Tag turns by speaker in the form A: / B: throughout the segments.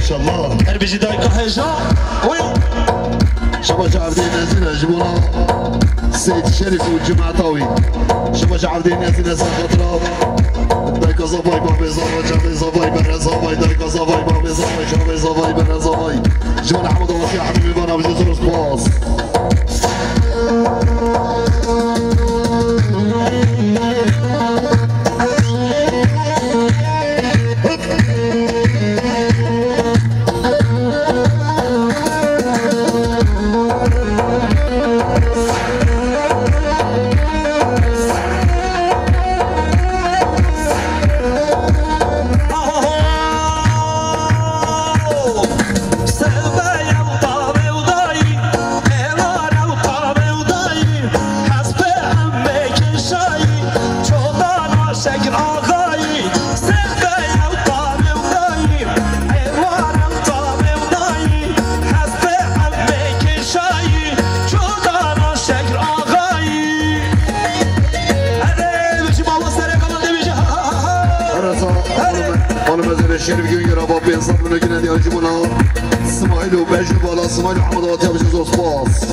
A: شاء الله
B: بيجي دايكا حاجة وي
A: شباب عابدين نازلين جبونا السيد الشريف والجماعة طاوي شباب عابدين نازلين خاطرة دايكا زافاي بابي زافاي جابي زافاي بنا زافاي دايكا زافاي بابي زافاي جابي زافاي بنا زافاي جمال حمد الله يا حبيبي بنا بجي زور سباس الشريف جونيور ابو بن صبر من النادي الجمهور اسماعيل وباجي بالا اسماعيل محمد وطيب باش يزور سباس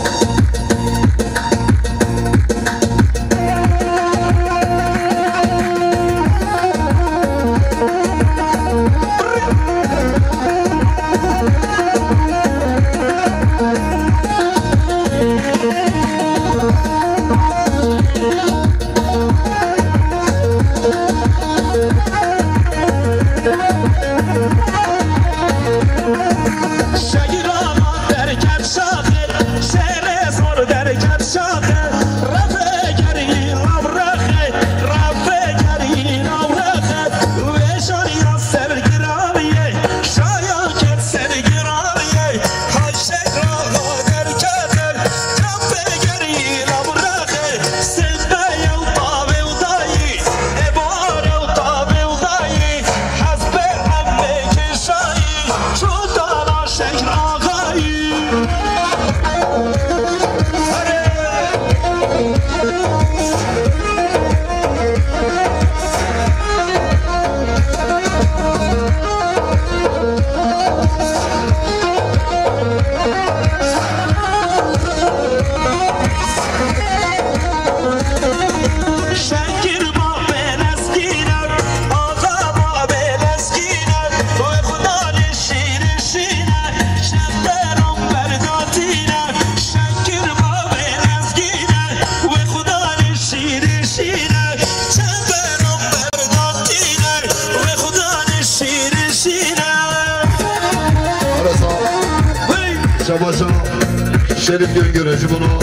A: شريف جونيور جبنا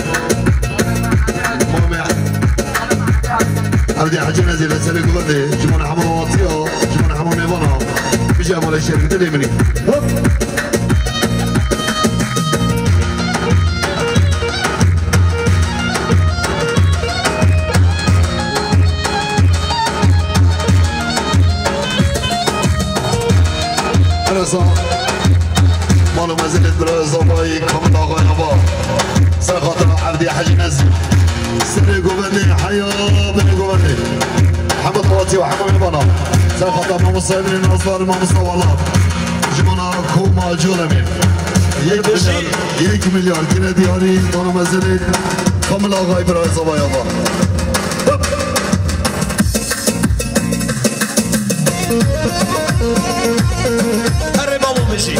A: مامع عبدي حاجة نازلة سلك بدي جمعنا حمر واطية جمعنا حمر نيفانا بيجي عمال الشركة تليمني أنا صح مالو ما زلت بالزباي كم طاقة يابا سرقات عبدي حاج نزل سري قبني حيا بني قبني حمد خواتي وحمد البنا سرقات ما مصيبين الأصفار ما مصطولات جمعنا كوما جولمين 1 مليار كنا دياري مالو ما زلت كم لاغاي بالزباي يابا
B: ماشي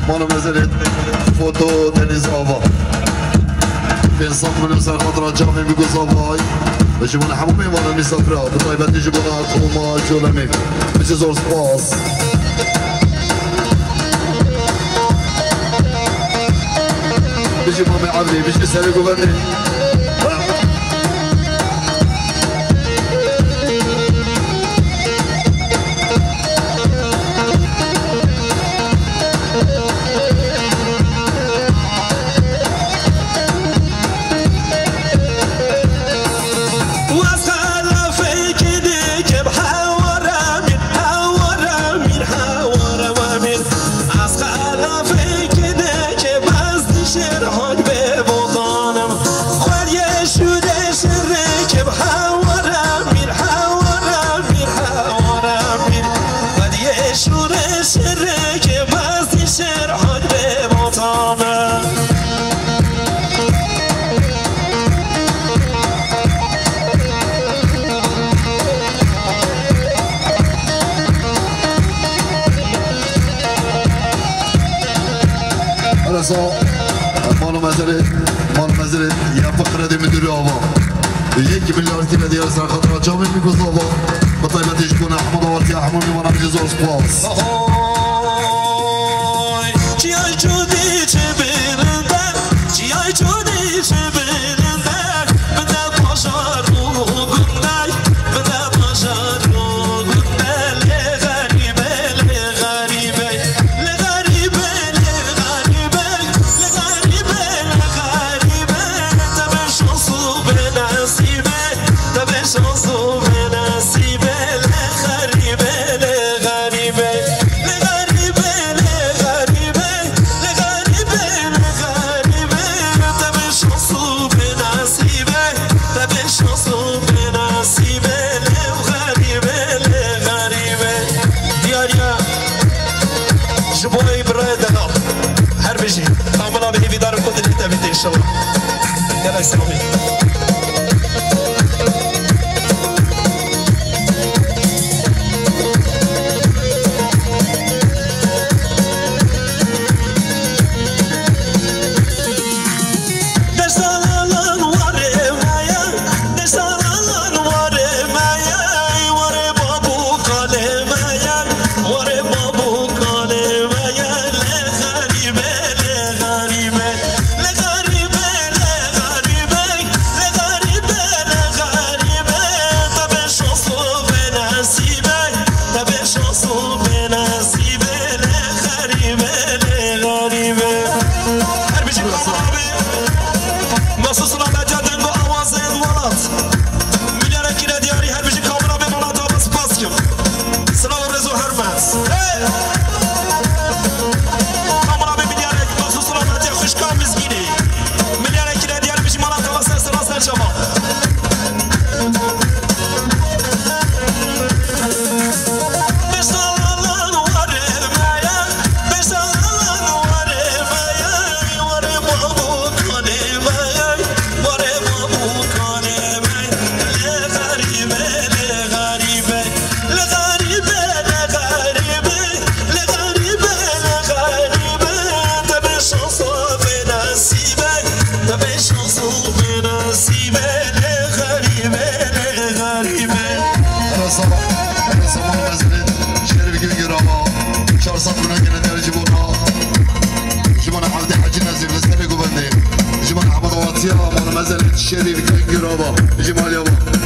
A: مانو نزلت فوتو دنيز آبا بين صف من مسار خطرة جامعي بيقول صباي بجيبونا حمومي وانا مسافرة بطيبات يجيبونا كوما جولمي بيجي زور سباس بيجي مامي عبدي بيجي سالي قبني مال مزرد يا فقرة دي من دلوابا 1 مليار تيمة ديال سرا خاطر جامي ميكو صوبا بطيبة تيجكونا أحمد وارتي أحمد وانا بجي زور سباس
C: جياي جودي تبيرندك جياي جودي تبيرندك بدا باشار وقنداي بدا باشار وقنداي لغريبة لغريبة لغريبة لغريبة لغريبة لغريبة تبش نصوب نصيبة تبش نصوب نصيبة لغريبة لغريبة جبوي برادنا حربجي عمرنا به في دار كنت نتابع ان شاء الله يلا سلامي
A: الشريف كان قرابة جمال يابا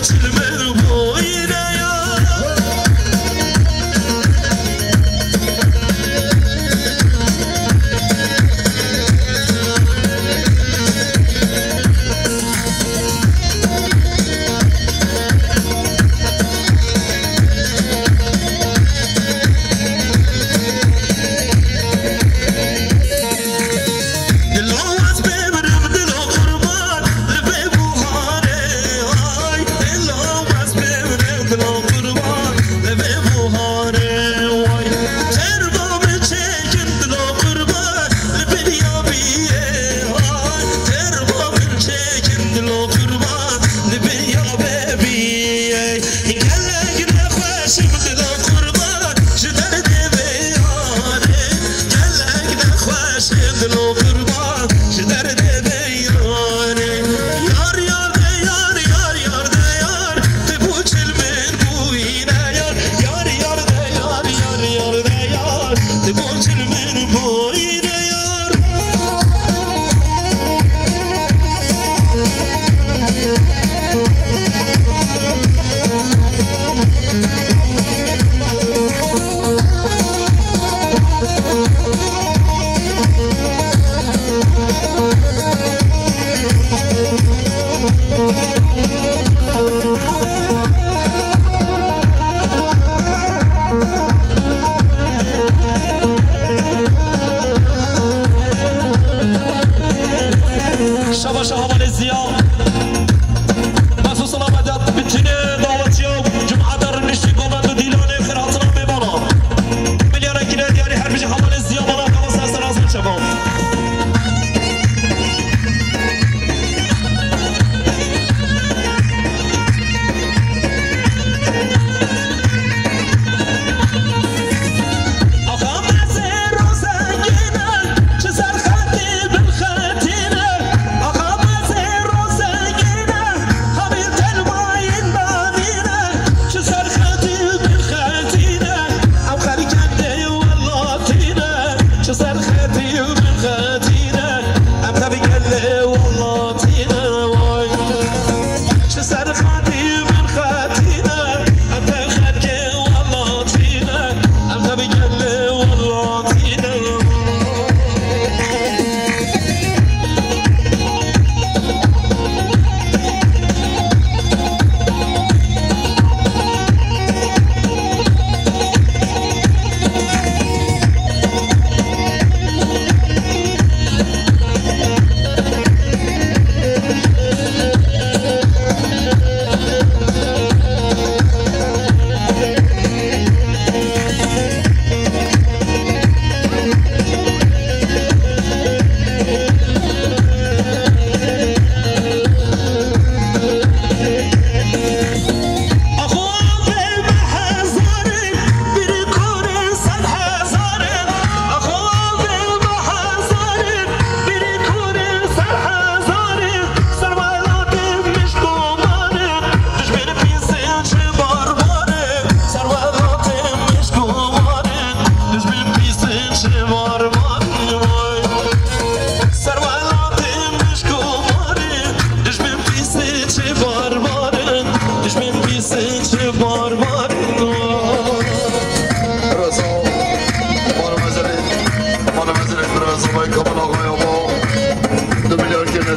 C: Watch the
B: شبا شهوان الزيان مخصوص الابدات بتني دعوت يوم جمعة در نشتي قومت و ديلاني خيراتنا ببانا مليانا كده دياري هر بيجي حوان الزيان بانا خلاص هستر عزم شبا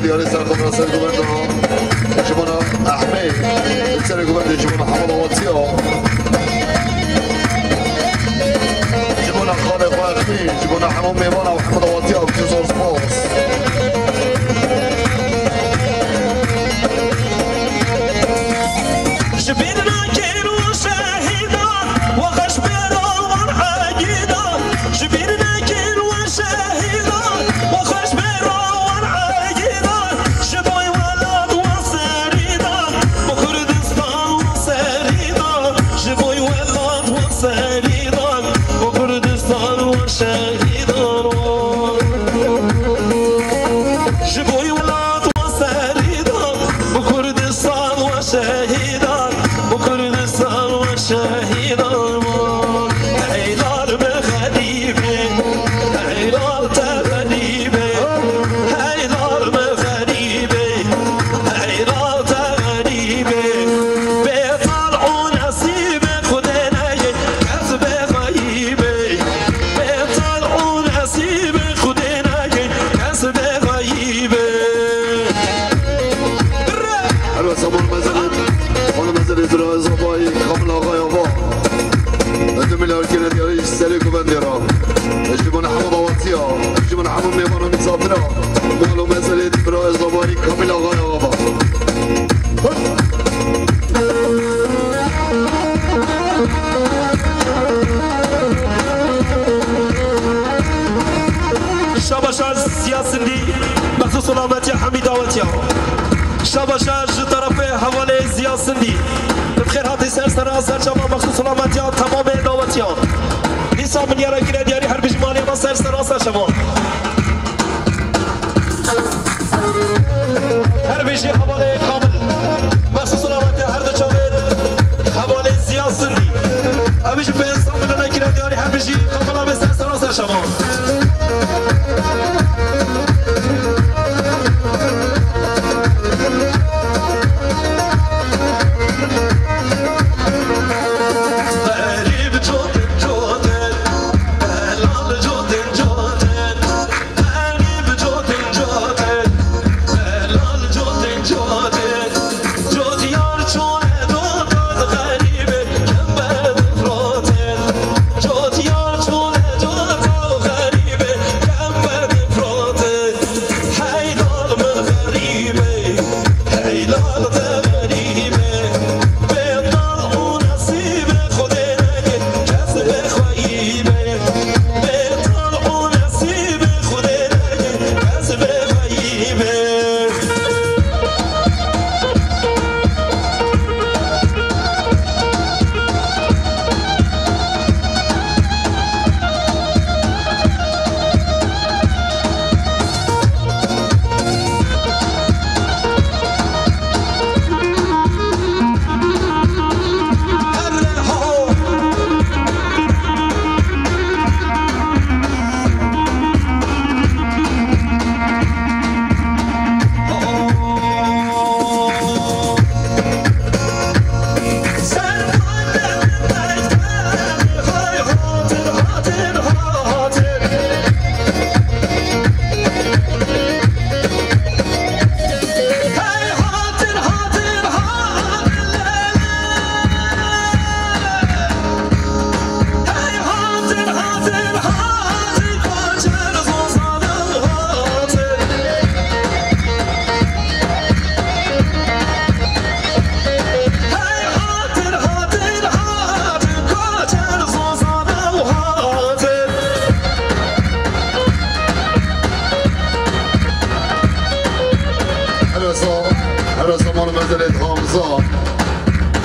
A: دياري سرقم راسل قبرنا جمعنا أحمد سر قبرنا جمعنا حمد واتيا جمعنا خالق وأخمي جمعنا حمام ميوانا وحمد واتيا بجزور سباس
B: جبيننا كين وشاهدا وغش بيرا ونعايدا جبيننا كين وشاهدا وغش بيرا ونعايدا شبوي ولد وسريدا بكردستان وسريدا شبوي ولد وسريدا بكردستان وشاهدا شبوي ولد وسريدا بكردستان وشاهدا بكردستان وشاهدا هيلال بغريبة هيلال تغريبة هيلال بغريبة هيلال تغريبة بيطلعوا نصيبة خدنا كسب غيبة بيطلعوا نصيبة خدنا كسب غيبة
A: حلوة سمر مزلت وانا مزلت رأي صباي قبل غيابا انتم اللي هالكنا دياري ساليكو بنديرا اجيبونا حمد واتيا اجيبونا حمد ميوانا متسابرا مالو مزلت برأي صباي قبل غيابا
B: شاباشاج سياسندي مخصوص سلامتي حميد واتيا شاباشاج طرفي حوالي سياسندي بخير هاتي سر شباب مخصوص سلامتي تمام دعوتيا نساء من يرى كده دياري حرب جمالي ما سر شباب حرب شي حوالي كامل مخصوص سلامتي هر شباب حوالي سياسندي ابيش بينسان من يرى كده دياري حرب شي كامل ما سر شباب
A: هرسا مال مزلت حامزة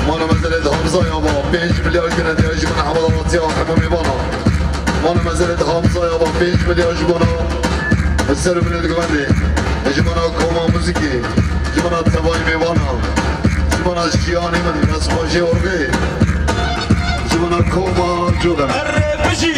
A: مال مزلت حامزة يابا 5 مليار جنيه ديال جبنا حمد آبادیا حمامی بانا مال مزلت حامزة يابا 5 مليار جبنا السر بلد قبندي جبنا كوما موسيقي جبنا تباي ميوانا جبنا شياني من ناس خوشي ورقي جبنا كوما جودنا
B: الربشي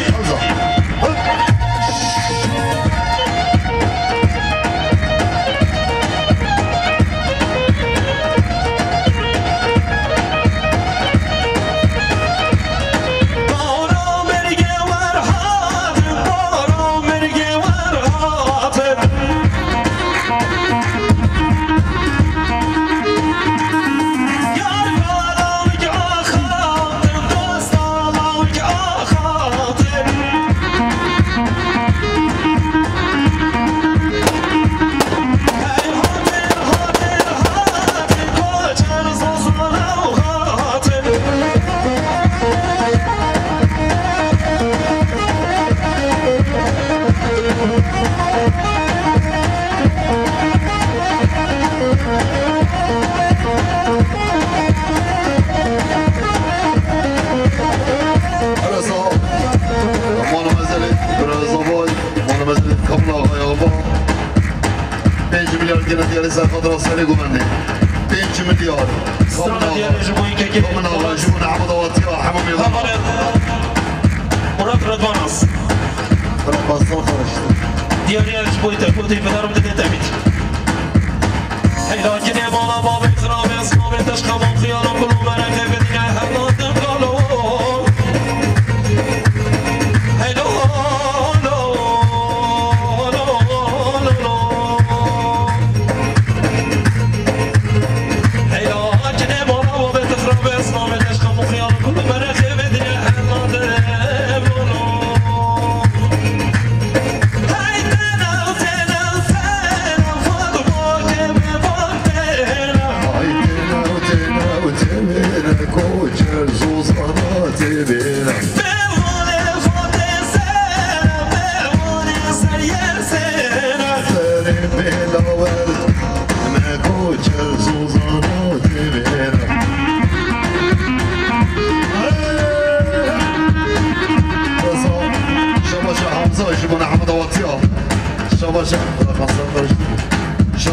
A: رئيس الخضراء السنة قمنا 5 مليار قمنا جبنا حمد آبادیا حمامی
B: مراد رضواناس
A: بس خرجت
B: دياري جبويته كنتي بدارم بدي تعميد هيدا جنيه مالا بابي خرابي اسمامي تشخمون خيالهم كلهم مركي بدنيا حقات تبقالو هيدا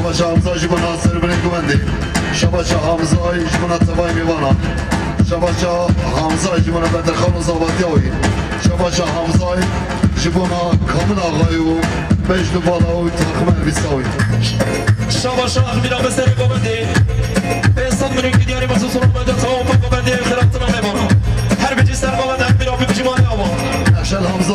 B: شباش حمزة جبنا سر بن قمندي شباش حمزة جبنا تباي ميوانا شباش حمزة جبنا بدر خالص آبادیاوی شباش حمزة جبنا كامل آقایو مجد بالاوی تخمن بیساوی شباش اخمیرا به سر قمندی استاد منو که دیاری مخصوص رو بده تمام قمندی خیراتنا میمانا هر بجی سر قمند اخمیرا به بجیمانی آما
A: نقشل حمزة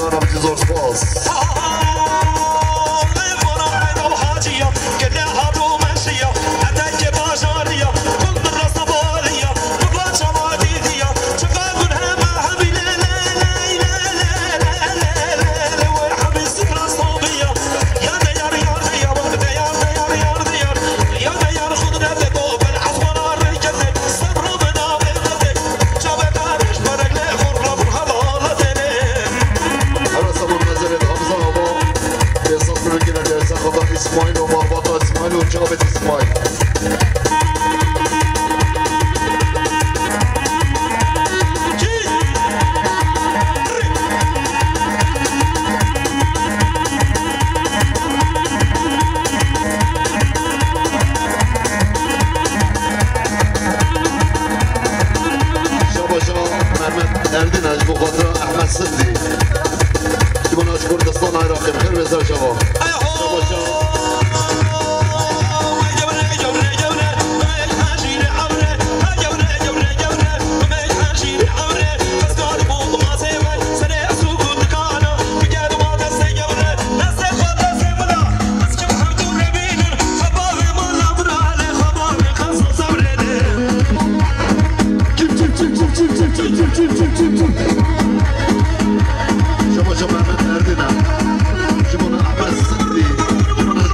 A: انا بدي زور سباس اسماعيل ومربطة اسماعيل وجابت اسماعيل شاباشا محمد اردنج بخاطر احمد سندي شبناش كردستان عراقي بخير بزر شباب شاباشا شباشا محمد اردنج شبنا احمد سندي شبنا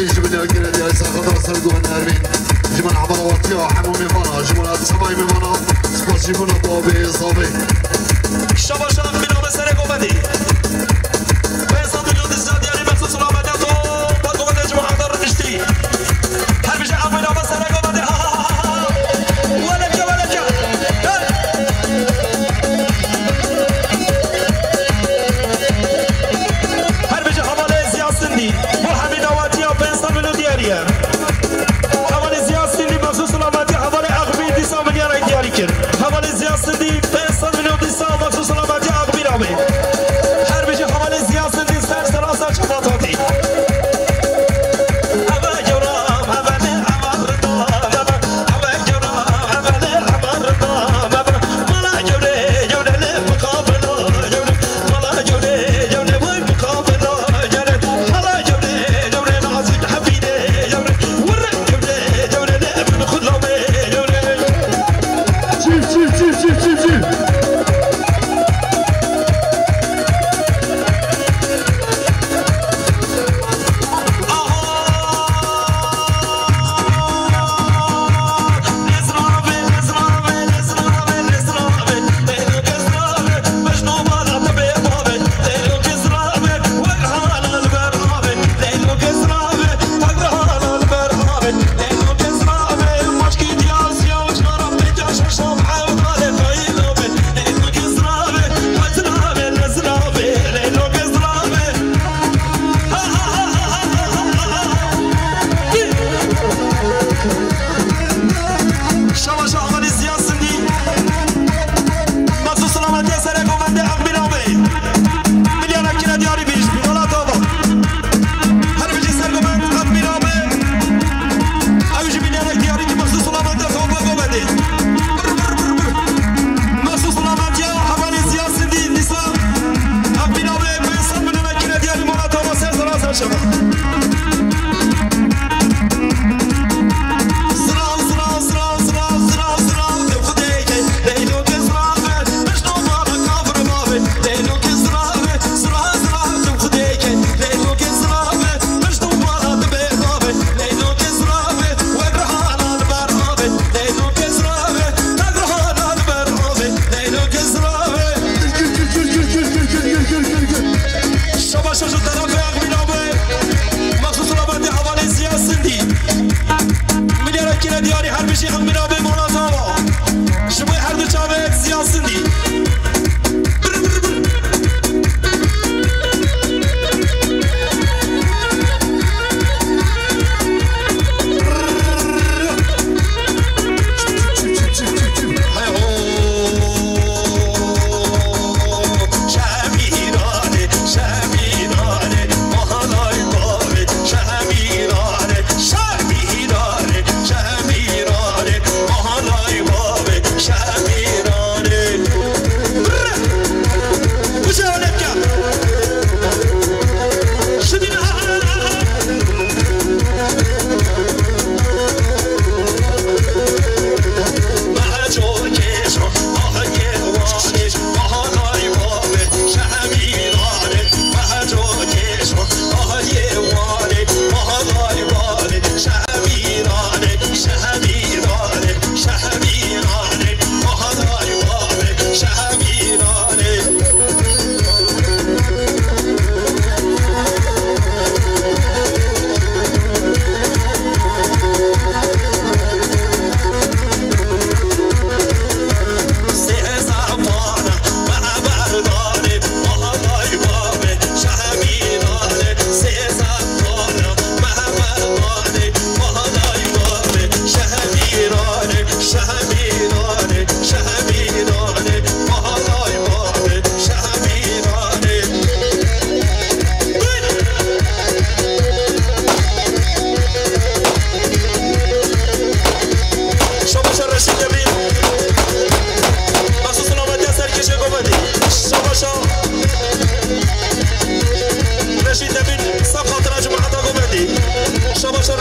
A: جبنا كده يا ساخذ سرقوا النارين جمال عبرواتي وحمو ميفانا جمال سماي ميفانا سباس جمال بابي صابي
B: شباب شباب بنا بسرقوا بدي بيصاب اليود الزاد يعني مخصوص لامداتو بقوا بدي جمع حضر نشتي هل بيجي عبنا بسرقوا بدي ولك هل بيجي حوالي زياسندي وحميد واتيا بيصاب اليود دياريا حوالي زياسندي مخصوص لامداتي حوالي أغبي ديسا مليار دياري كن حوالي زياسندي بيصاب اليود ديسا مخصوص لامداتي أغبي رامي هل بيجي حوالي زياسندي سر سراسة شفاطاتي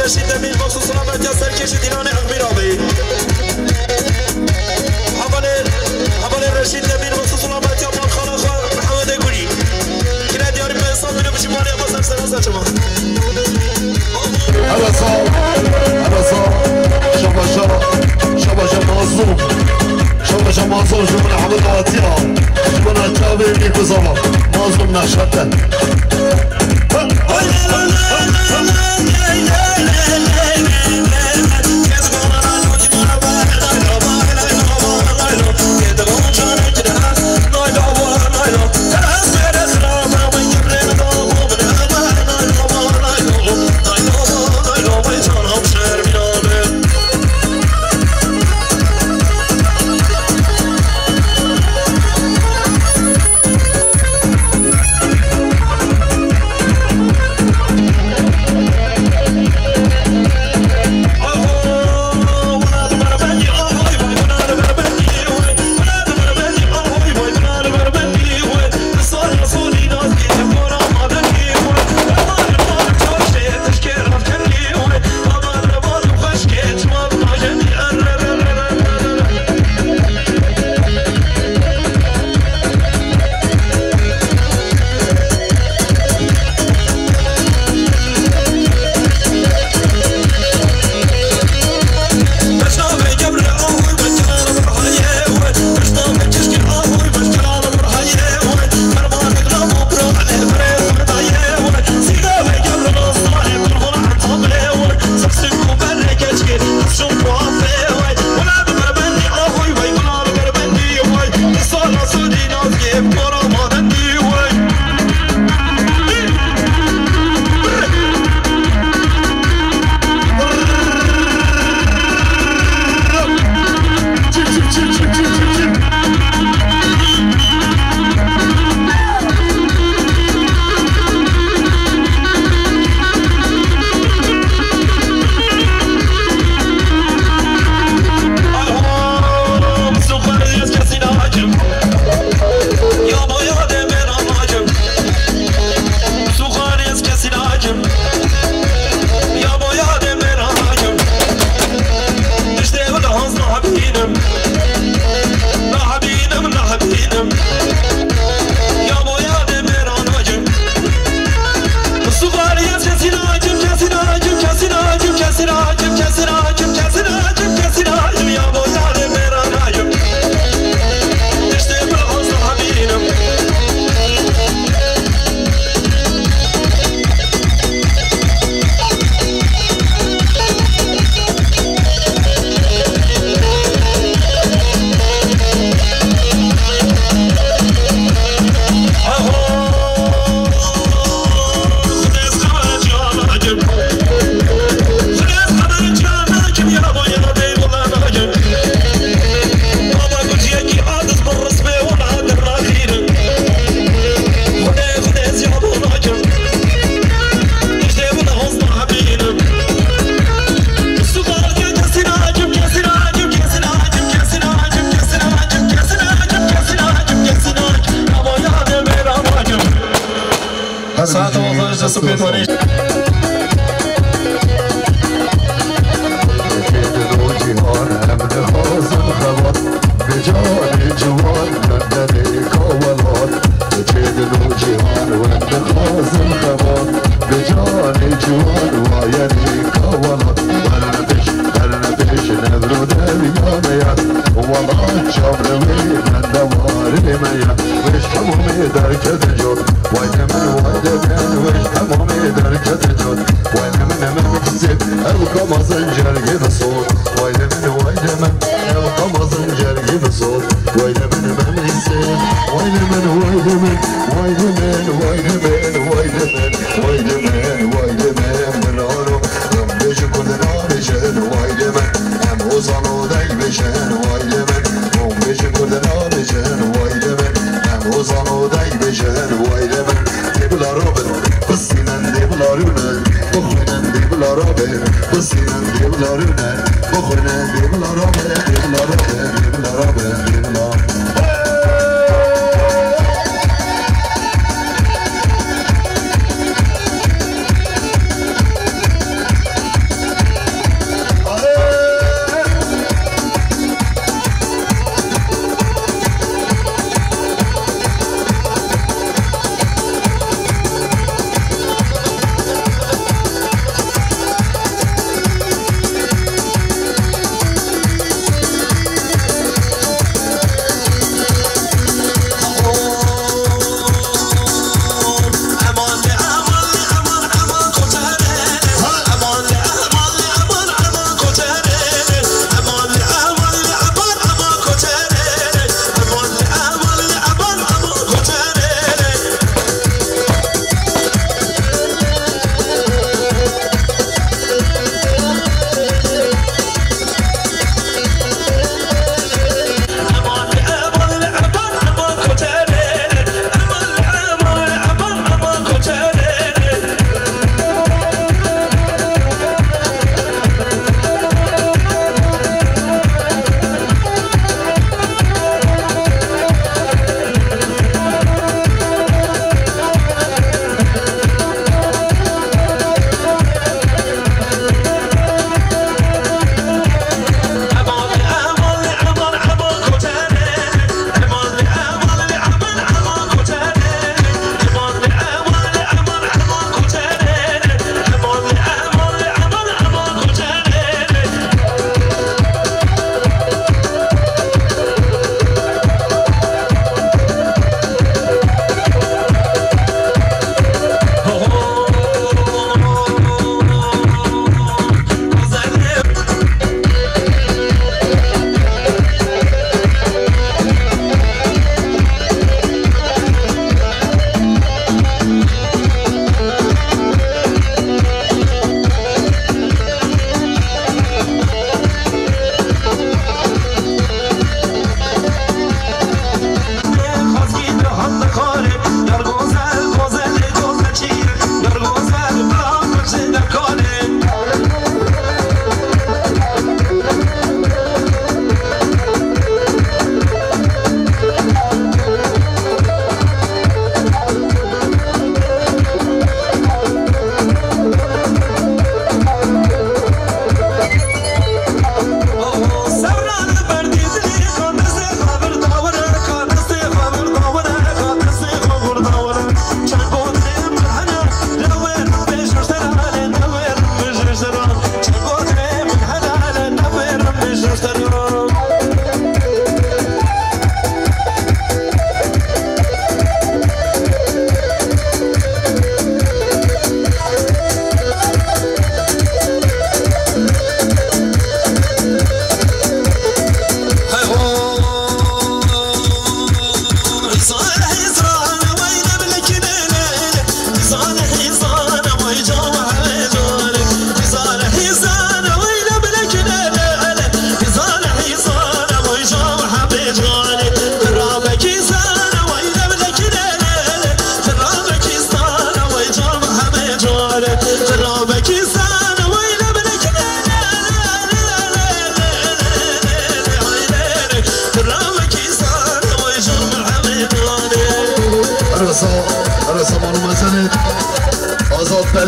B: رشید امین مخصوص سلامتی از سرکش دیران اغمیرابی حوال رشید امین مخصوص سلامتی امان خانه خواه محمد گوری که دیاری به حساب بینه بشی مالی اما سر سر شما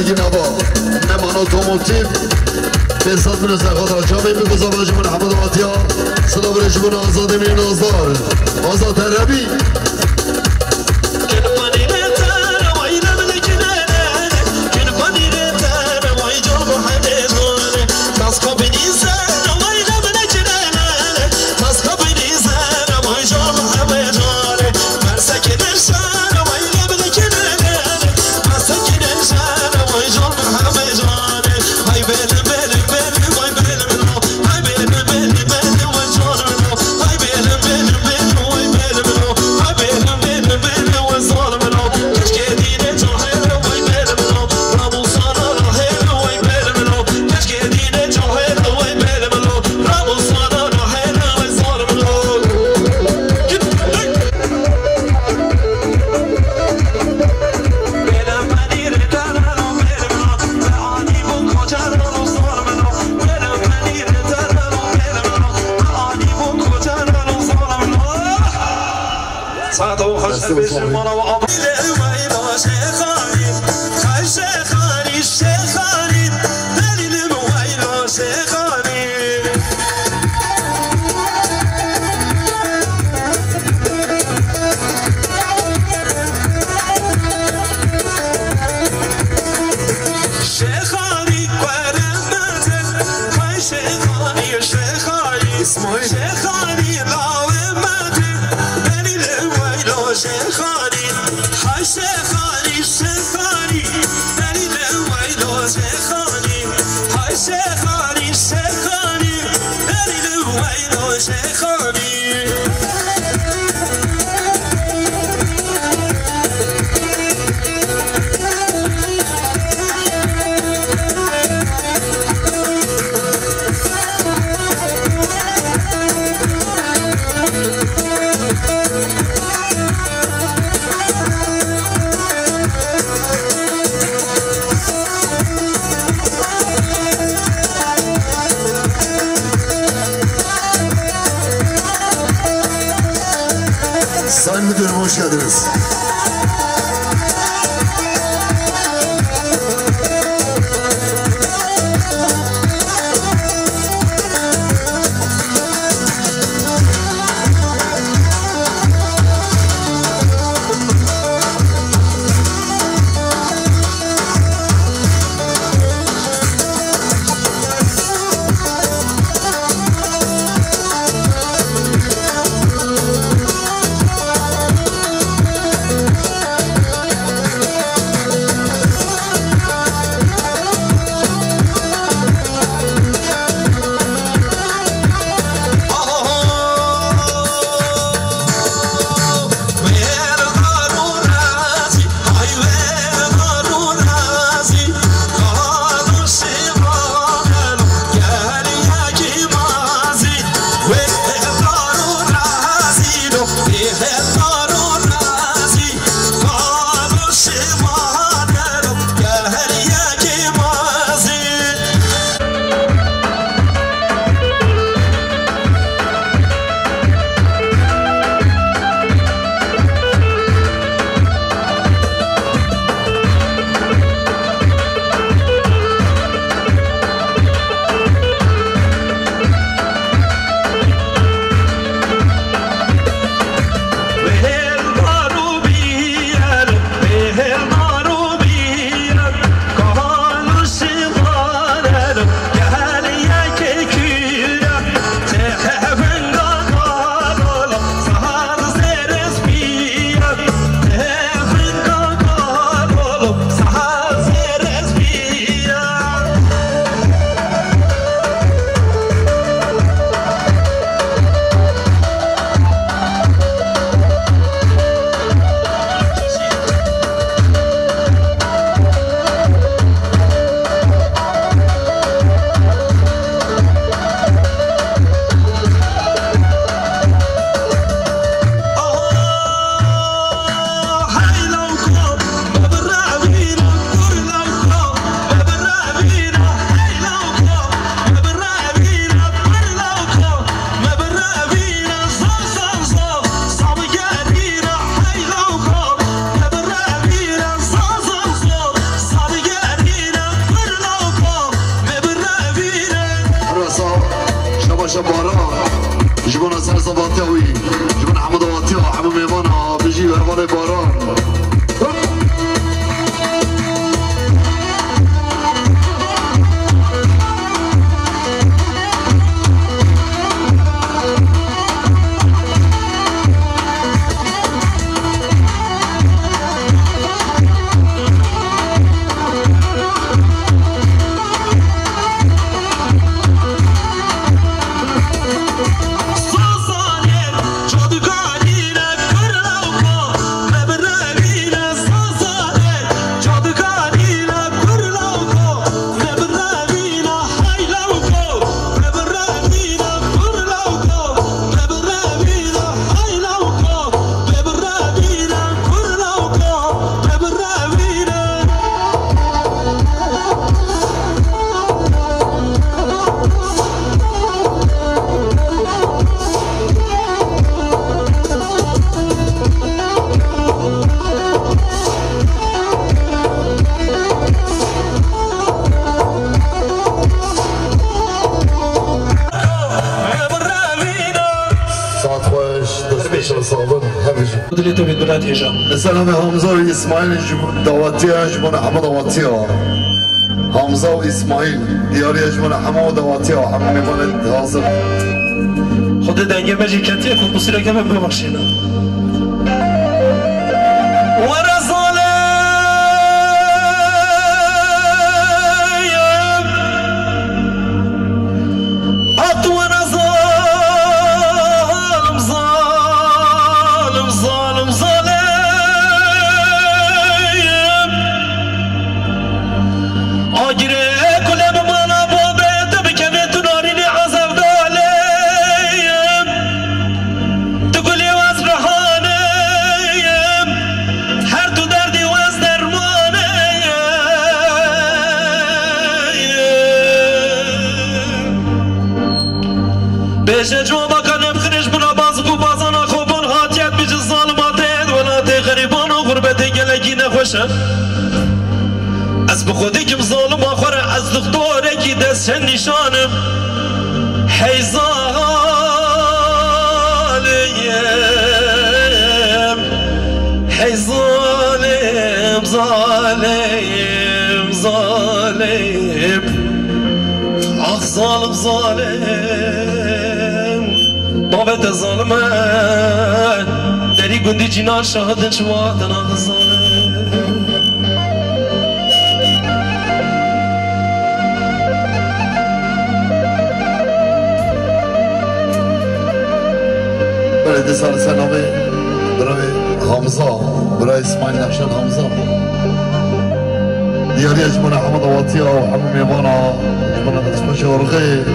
A: برگی نبا نمان اتوموتیو بسات من سخاطر جامعه میگذار بجمون حمد آتیا صدا برشمون آزاد مین آزدار آزاد ربی Sayın Müdürüm hoş geldiniz. باشه باران جبنا سر زباطیوی جبنا حمد واطیا حمد میمانا بجی هوار باران
B: دلتو بدبلاد هجا
A: السلام حمزه و اسماعیل دعوتی اجمون حمد دعوتی حمزه و اسماعیل دیاری اجمون حمد دعوتی حمد میماند حاضر
B: خود دنگه مجی کتیه خود بسیره کمه ببخشینا بيش جوابا كان بخرج بنا بازقو بازانا خوبان هاتيات بيج الظالمات ولاتي غريبان وغربتي قلقي نخوشة از بخودك مظالم آخر از دكتورك دست نشانم حي ظالم حي ظالم ظالم ظالم آخ ظالم ظالم بابت ظالمه دری گندی جنان شهادن شواتن آخ ظالم
A: برای سال سلامه برای حمزه برای اسماعیل نقشان حمزه دیاری اجمون حمد واطیا و حمد میمانا اجمون دستمش ورغه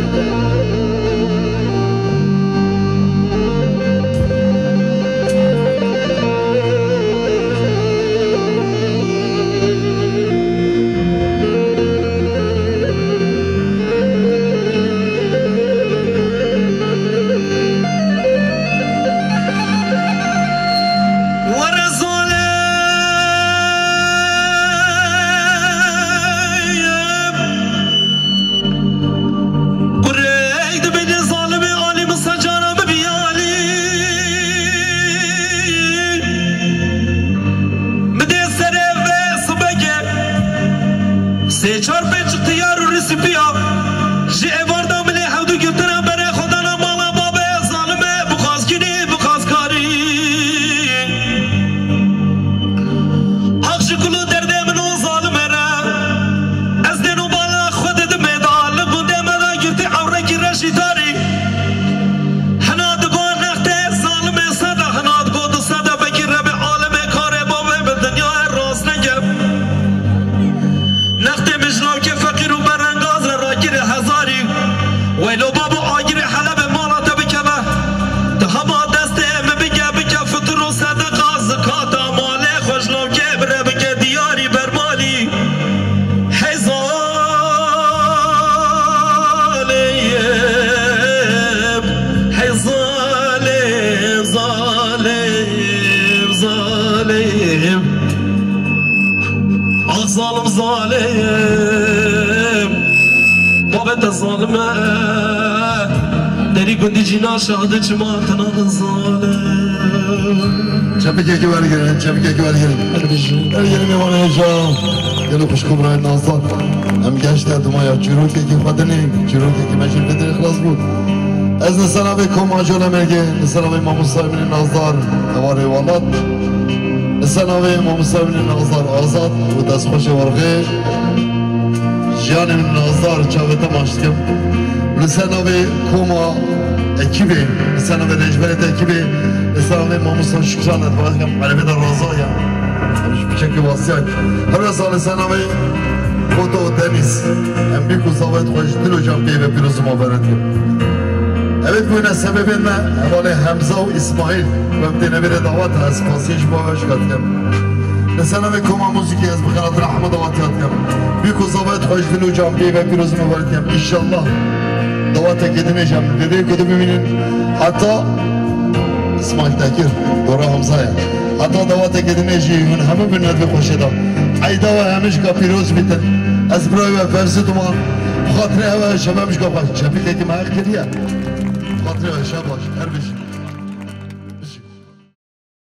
B: ظالم ظالم بابت الظلمة دری گندی جینا شاهد چما تنان زاله
A: چپی که برگردن چپی که برگردن برگردن میمانه جام گلو خوشکم رای نازدار هم گشته دمایا چروکی که خودنی چروکی که مجل بدر اخلاص بود از نسناوی کم آجوله مرگه نسناوی امام صاحبین نازدار اواره والات نسناوی امام صاحبین نازدار آزاد و دست خوش ورقه جان من نازدار چاوتا ماشتیم نسناوی کم اکیبه نسناوی رجبرت اکیبه نسناوی امام صاحب شکرانت باقیم عربی در رازایا همش بچه واسیای هر سال نسناوی خودو و دنیس هم بیکو صاحبت خوش دل و جان بیه پیروز ما برد evet bu ne sebebinle evveli Hamza ve İsmail ve bir davet az pasaj bağış katım. Mesela ve koma müzik az bu kadar rahmet davet katım. Büyük uzavet hoşgörü cambi ve piroz mübarek inşallah davete gidemeyeceğim. Dediği gibi müminin hatta İsmail Tekir doğru Hamza'ya hatta davete gidemeyeceğim hemen bir nedve koşuda. Ayda ve hemiş kapiroz bitir. Az buraya ve fevzi duman. Hatırı ve şebabış kapaş. Çapil ekim ayakları ya.